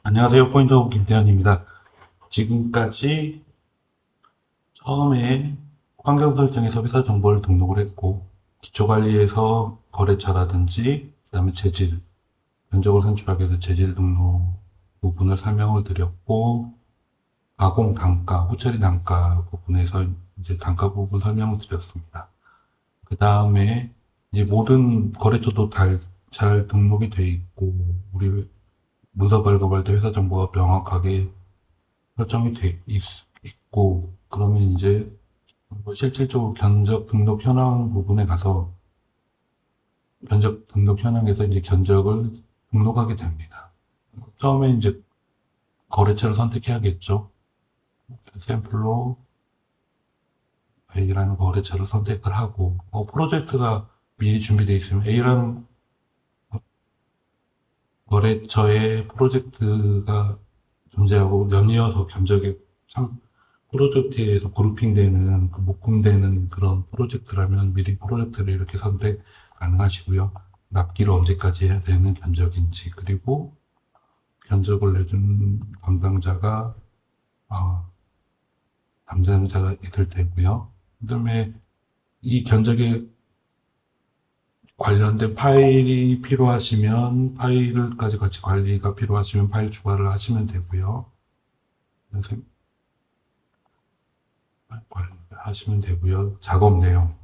안녕하세요. 포인터 김태현입니다. 지금까지 처음에 환경 설정에서 회사 정보를 등록을 했고, 기초 관리에서 거래처라든지, 그다음에 재질, 견적을 산출하기 위해서 재질 등록 부분을 설명을 드렸고, 가공 단가, 후처리 단가 부분에서 이제 단가 부분 설명을 드렸습니다. 그 다음에 이제 모든 거래처도 잘 등록이 돼 있고, 우리 문서 발급할 때 회사 정보가 명확하게 설정이 있고, 그러면 이제 뭐 실질적으로 견적 등록 현황 부분에 가서 견적 등록 현황에서 이제 견적을 등록하게 됩니다. 처음에 이제 거래처를 선택해야겠죠. 샘플로 A라는 거래처를 선택을 하고, 프로젝트가 미리 준비되어 있으면 A라는 거래처에 프로젝트가 존재하고 연이어서 견적에 프로젝트에서 그룹핑되는 묶음되는 그런 프로젝트라면 미리 프로젝트를 이렇게 선택 가능하시고요. 납기를 언제까지 해야 되는 견적인지, 그리고 견적을 내준 어, 담당자가 있을 테고요. 그다음에 이 견적에 관련된 파일이 필요하시면 파일까지 같이 관리가 필요하시면 파일 추가를 하시면 되고요. 그래서 관리하시면 되고요. 작업 내용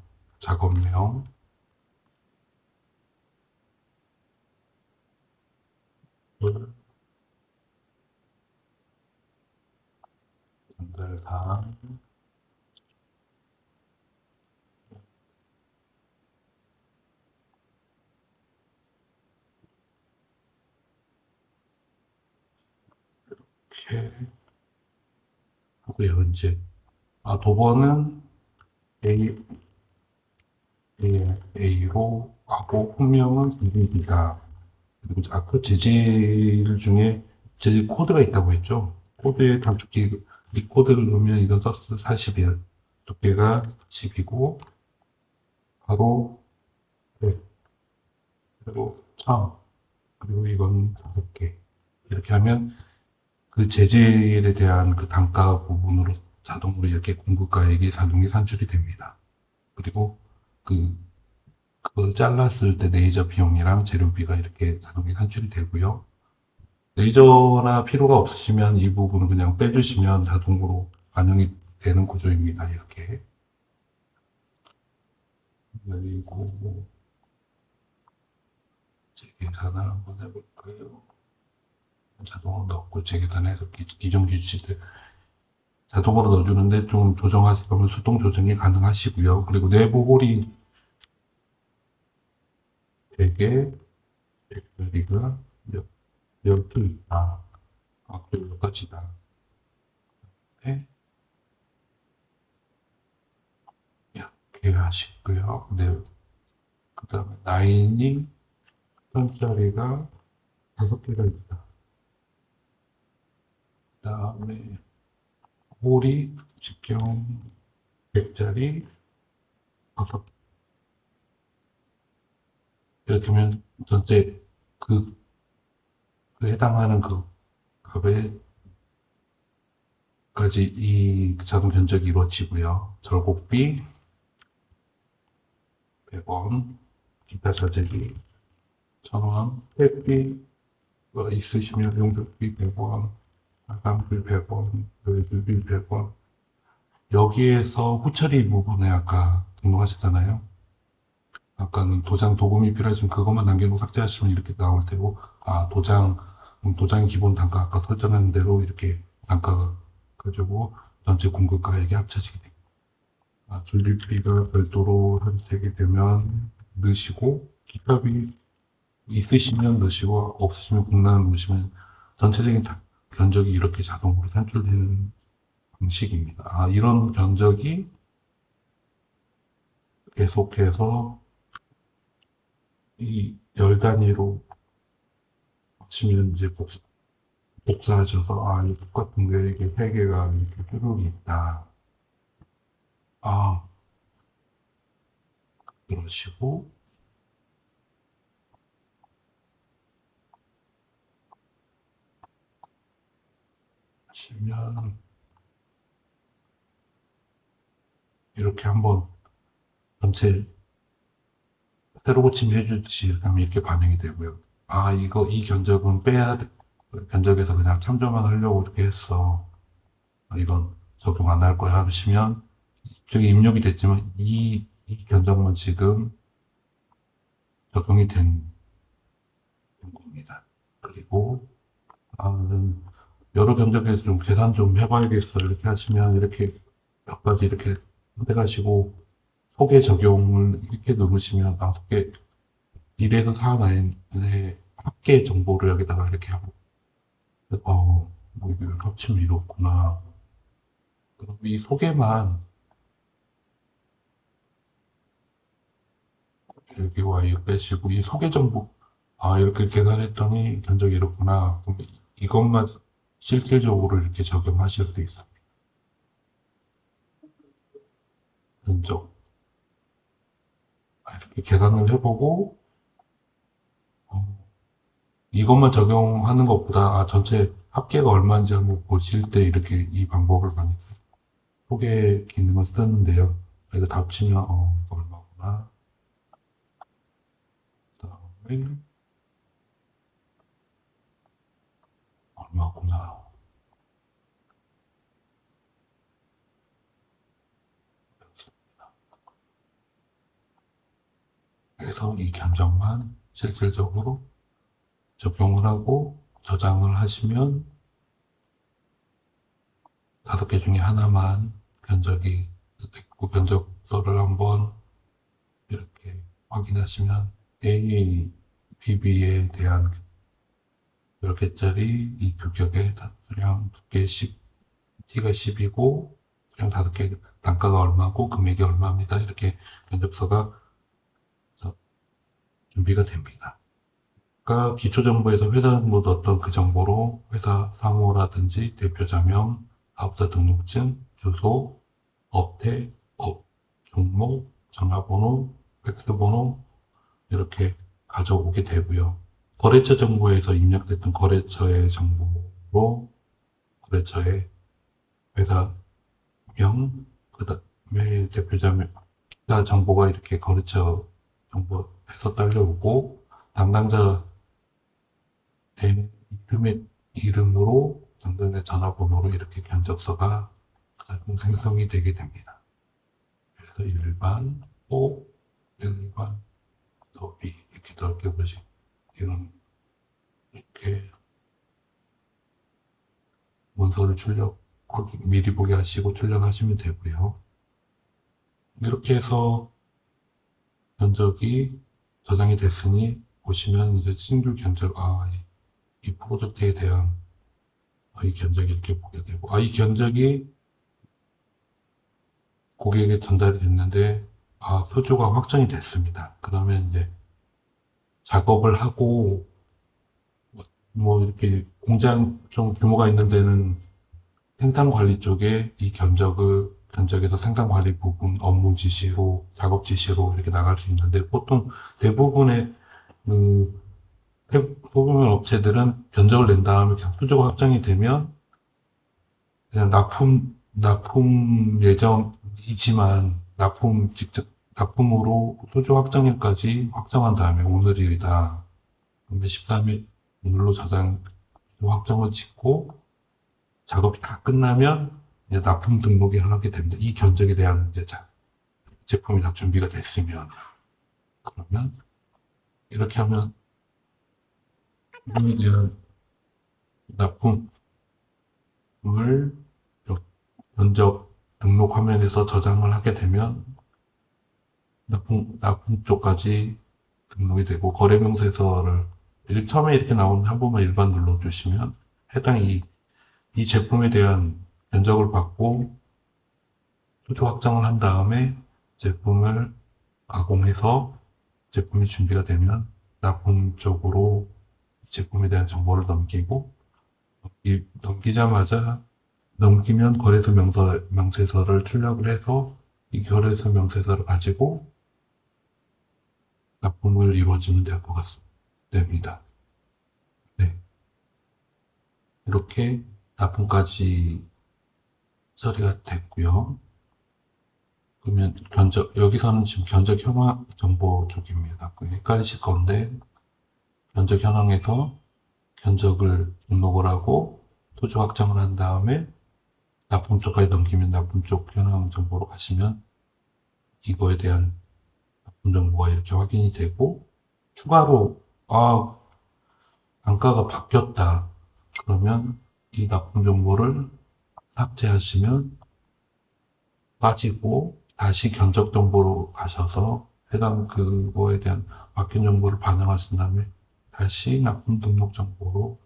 전달사항 이렇게 하고요. 이제 도번은 A, A로 하고 훈명은 BBB다. 그리고 아까 재질 중에 재질 코드가 있다고 했죠. 코드의 단축키 이 코드를 넣으면 이건 서스 41, 두께가 10이고 바로 100, 그리고 1000, 그리고 이건 5개. 이렇게 하면 그 재질에 대한 그 단가 부분으로 자동으로 이렇게 공급가액이 자동이 산출이 됩니다. 그리고 그 그걸 잘랐을 때 레이저 비용이랑 재료비가 이렇게 자동이 산출이 되고요. 레이저나 필요가 없으시면 이 부분은 그냥 빼주시면 자동으로 반영이 되는 구조입니다. 이렇게. 그리고 재계산을 한번 해볼까요? 자동으로 넣고 재계산해서 기존 규칙들 자동으로 넣어주는데 좀 조정하실 거면 수동 조정이 가능하시고요. 그리고 내부 홀이 되게 여기가 12다. 그리고 여기까지다. 네, 이렇게 하시고요. 네, 그 다음에 나인이 천짜리가 5개가 있다. 그 다음에 홀이 직경 100짜리 5개. 이렇게 하면 전체 그, 그 해당하는 그 값에까지 이 자동 견적이 이루어지고요. 절곡비 100원, 기타 자재비 1000원, 택비 있으시면 용접비 100원, 가강비 100원, 외주비 100원. 여기에서 후처리 부분에 아까 등록하셨잖아요. 아까는 도장 도금이 필요하시면 그것만 남겨놓고 삭제하시면 이렇게 나올 테고, 도장의 기본 단가 아까 설정한 대로 이렇게 단가가 가지고 전체 공급가액이 합쳐지게 됩니다. 전리비가 별도로 선택이 되면 넣으시고, 기타비 있으시면 넣으시고, 없으시면 공란 넣으시면 전체적인 견적이 이렇게 자동으로 산출되는 방식입니다. 이런 견적이 계속해서 이 열 단위로 하시면 이제 복사하셔서, 이 똑같은 게 이게 세 개가 이렇게 뚜렷이 있다. 아, 그러시고, 치면 이렇게 한번 전체 새로 고침 해주듯이 이렇게 하면 이렇게 반영이 되고요. 아, 이 견적은 빼야 돼. 견적에서 그냥 참조만 하려고 이렇게 했어. 이건 적용 안 할 거야 하시면 저기 입력이 됐지만 이 견적만 지금 적용이 된 겁니다. 그리고 여러 견적에서 좀 계산 좀 해봐야겠어 이렇게 하시면 이렇게 몇 가지 이렇게 선택하시고 소개 적용을 이렇게 누르시면 소개 1에서 4 라인의 합계 정보를 여기다가 이렇게 하고 뭐 이걸 합치면 이렇구나. 그럼 이 소개만 여기 Y 빼시고 이 소개 정보 이렇게 계산했더니 견적이 이렇구나. 그럼 이것만 실질적으로 이렇게 적용하실 수 있습니다. 견적 이렇게 계산을 해보고 이것만 적용하는 것보다 전체 합계가 얼마인지 한번 보실 때 이렇게 이 방법을 많이 소개 기능을 쓰는데요. 이거 다 합치면 이거 얼마구나. 그다음에 얼마구나. 그래서 이 견적만 실질적으로 적용을 하고 저장을 하시면 5개 중에 하나만 견적이 됐고 견적서를 한번 이렇게 확인하시면 A, BB에 대한 10개짜리 이 규격에 수량 2개 10, T가 10이고 수량 5개 단가가 얼마고 금액이 얼마입니다. 이렇게 견적서가 준비가 됩니다. 그러니까 기초정보에서 회사 정보 넣었던 그 정보로 회사 상호라든지 대표자명, 사업자 등록증, 주소, 업태, 종목, 전화번호, 팩스번호 이렇게 가져오게 되고요. 거래처 정보에서 입력됐던 거래처의 정보로 거래처의 회사명, 그 다음에 대표자명, 기타 정보가 이렇게 거래처 정보에서 딸려오고 담당자의 이름으로 등등의 전화번호로 이렇게 견적서가 생성이 되게 됩니다. 그래서 일반, 일반, 더비 이렇게 넓게 보시 이런 이렇게 문서를 미리 보게 하시고 출력하시면 되고요. 이렇게 해서 견적이 저장이 됐으니 보시면 이제 신규 견적 이 프로젝트에 대한 이 견적이 이렇게 보게 되고 이 견적이 고객에게 전달이 됐는데 수주가 확정이 됐습니다. 그러면 이제 작업을 하고 뭐 이렇게 공장 좀 규모가 있는 데는 생산 관리 쪽에 이 견적에서 생산 관리 부분 업무 지시로 작업 지시로 이렇게 나갈 수 있는데 보통 대부분의 소규모 업체들은 견적을 낸 다음에 그냥 수주가 확정이 되면 그냥 납품 예정이지만 납품으로 수주 확정일까지 확정한 다음에 오늘일이다. 그러면 13일 오늘로 저장 확정을 짓고 작업이 다 끝나면 이제 납품 등록을 하게 됩니다. 이 견적에 대한 이제 제품이 다 준비가 됐으면 그러면 이렇게 하면 이에 대한 납품을 견적 등록 화면에서 저장을 하게 되면 납품 쪽까지 등록이 되고 거래명세서를 처음에 이렇게 나오는 한 번만 일반 눌러주시면 해당 이 제품에 대한 견적을 받고 수주 확정을 한 다음에 제품을 가공해서 제품이 준비가 되면 납품 쪽으로 제품에 대한 정보를 넘기고 넘기자마자 넘기면 거래소 명세서를 출력을 해서 이 거래소 명세서를 가지고 납품을 이루어지면 될 것 같습니다. 됩니다. 네. 이렇게 납품까지 처리가 됐고요. 그러면 여기서는 지금 견적 현황 정보 쪽입니다. 헷갈리실 건데, 견적 현황에서 견적을 등록을 하고 토지 확정을 한 다음에 납품 쪽까지 넘기면 납품 쪽 현황 정보로 가시면 이거에 대한 납품 정보가 이렇게 확인이 되고, 추가로 단가가 바뀌었다 그러면 이 납품 정보를 삭제하시면 빠지고 다시 견적 정보로 가셔서 해당 그거에 대한 바뀐 정보를 반영하신 다음에 다시 납품 등록 정보로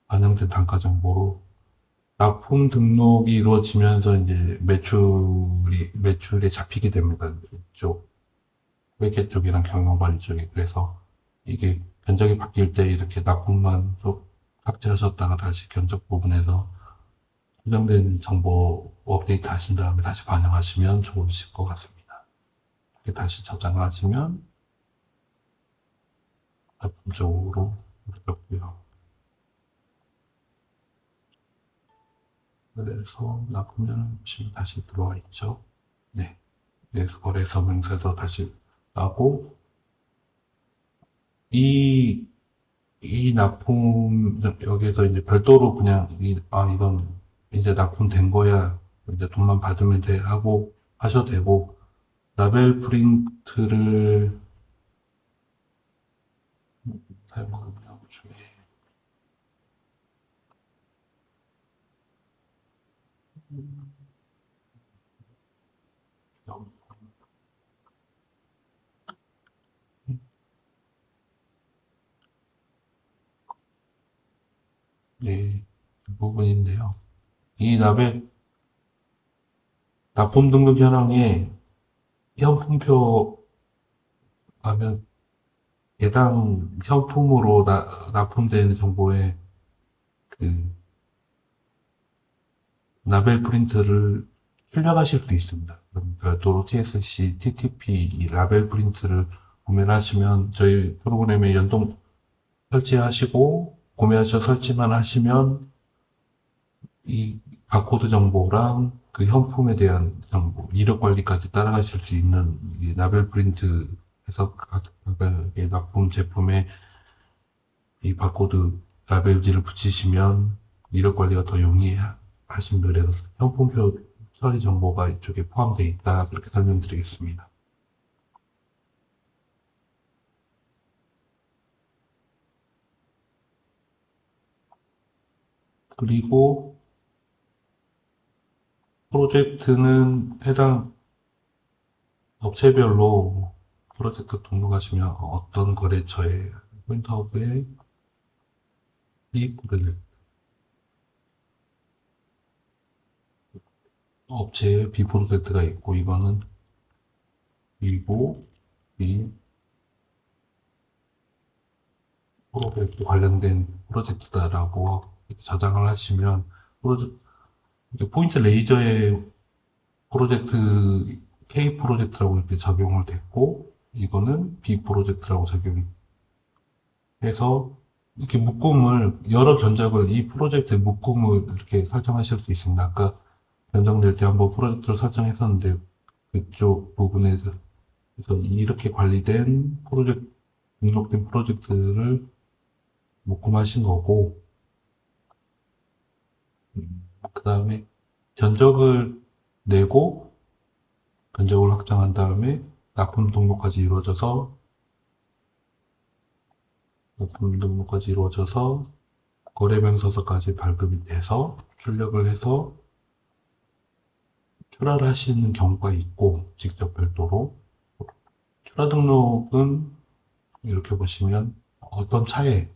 반영된 단가 정보로 납품 등록이 이루어지면서 이제 매출에 잡히게 됩니다. 이쪽 회계 쪽이랑 경영관리 쪽이. 그래서 이게 견적이 바뀔 때 이렇게 납품만 좀 삭제하셨다가 다시 견적 부분에서 수정된 정보 업데이트 하신 다음에 다시 반영하시면 좋으실 것 같습니다. 이렇게 다시 저장하시면 납품 쪽으로 올렸고요. 그래서 납품자는 보시면 다시 들어와 있죠. 네. 그래서 거래 설명서에서 다시 나고 이 납품, 여기에서 이제 별도로 그냥, 이건 이제 납품된 거야. 이제 돈만 받으면 돼. 하고 하셔도 되고, 라벨 프린트를 사용하는 경우 중에, 네, 그 부분인데요. 이 납품 등록 현황에 현품표 하면 해당 현품으로 납품된 정보에 그 라벨 프린트를 출력하실 수 있습니다. 그럼 별도로 TSC, TTP 이 라벨 프린트를 구매를 하시면 저희 프로그램에 연동 설치하시고 구매하셔서 설치만 하시면 이 바코드 정보랑 그 현품에 대한 정보, 이력 관리까지 따라가실 수 있는 이 라벨 프린트에서 각각의 납품 제품에 이 바코드 라벨지를 붙이시면 이력 관리가 더 용이하신 면에서 현품표 처리 정보가 이쪽에 포함되어 있다. 그렇게 설명드리겠습니다. 그리고 프로젝트는 해당 업체별로 프로젝트 등록하시면 어떤 거래처에 포인트허브에 이 프로젝트 업체에 B 프로젝트가 있고 이거는 B고 B 프로젝트 관련된 프로젝트다라고 저장을 하시면 포인트 레이저의 프로젝트 K 프로젝트라고 이렇게 적용을 됐고 이거는 B 프로젝트라고 적용해서 이렇게 묶음을 여러 견적을 이 프로젝트의 묶음을 이렇게 설정하실 수 있습니다. 아까 변경될 때 한번 프로젝트를 설정했었는데 그쪽 부분에서 그래서 이렇게 관리된 등록된 프로젝트를 묶음하신 거고 그 다음에 견적을 내고 견적을 확정한 다음에 납품 등록까지 이루어져서 거래명서서까지 발급이 돼서 출력을 해서 출하를 하시는 경우가 있고 직접 별도로 출하 등록은 이렇게 보시면 어떤 차에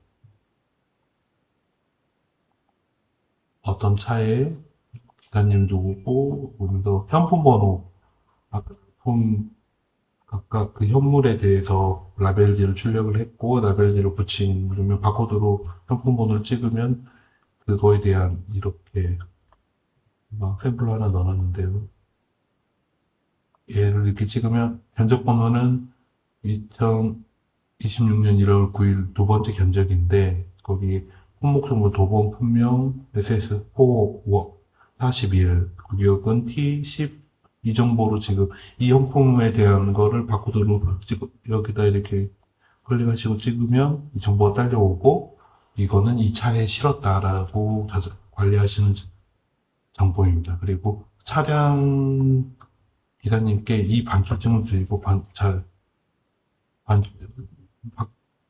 기사님 누구고 먼저 현품 번호 각각 그 현물에 대해서 라벨지를 출력을 했고 라벨지를 붙인 그러면 바코드로 현품 번호를 찍으면 그거에 대한 이렇게 샘플 하나 넣어놨는데요. 얘를 이렇게 찍으면 견적 번호는 2026년 1월 9일 두 번째 견적인데 거기 품목정보 도번 품명 SS4 41 구역은 T10 이 정보로 지금 이 형품에 대한 거를 바코드로 여기다 이렇게 클릭하시고 찍으면 이 정보가 딸려오고 이거는 이 차에 실었다라고 관리하시는 정보입니다. 그리고 차량 기사님께 이 반출증을 드리고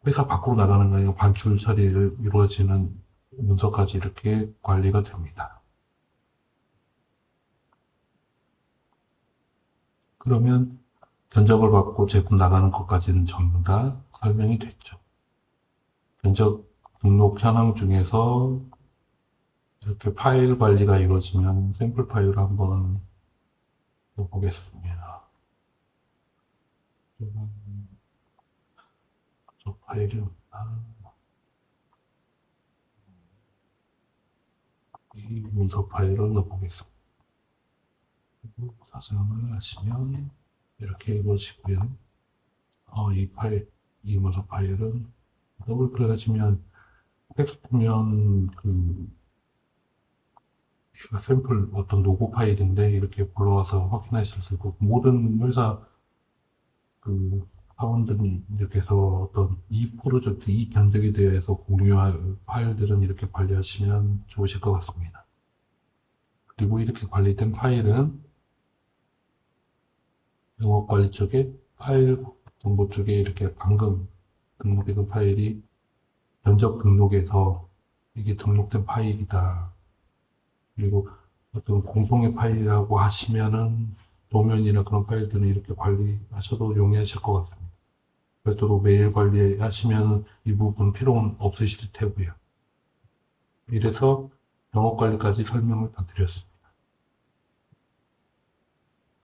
회사 밖으로 나가는 거 아니고 반출 처리를 이루어지는 문서까지 이렇게 관리가 됩니다. 그러면 견적을 받고 제품 나가는 것까지는 전부 다 설명이 됐죠. 견적 등록 현황 중에서 이렇게 파일 관리가 이루어지면 샘플 파일을 한번 보겠습니다. 저 파일이 없나? 이 문서 파일을 넣어보겠습니다. 사정을 하시면 이렇게 이루어지고요. 이 문서 파일은 더블 클릭하시면 텍스트면 얘가 샘플 어떤 로고 파일인데 이렇게 불러와서 확인하실 수 있고 모든 회사 사원들이 이렇게 해서 어떤 이 프로젝트, 이 견적에 대해서 공유할 파일들은 이렇게 관리하시면 좋으실 것 같습니다. 그리고 이렇게 관리된 파일은 영업관리 쪽에 파일 정보 쪽에 이렇게 방금 등록된 파일이 견적 등록에서 이게 등록된 파일이다. 그리고 어떤 공통의 파일이라고 하시면은 도면이나 그런 파일들은 이렇게 관리하셔도 용이하실 것 같습니다. 별도로 메일 관리하시면 이 부분 필요는 없으실 테고요. 이래서 영업 관리까지 설명을 다 드렸습니다.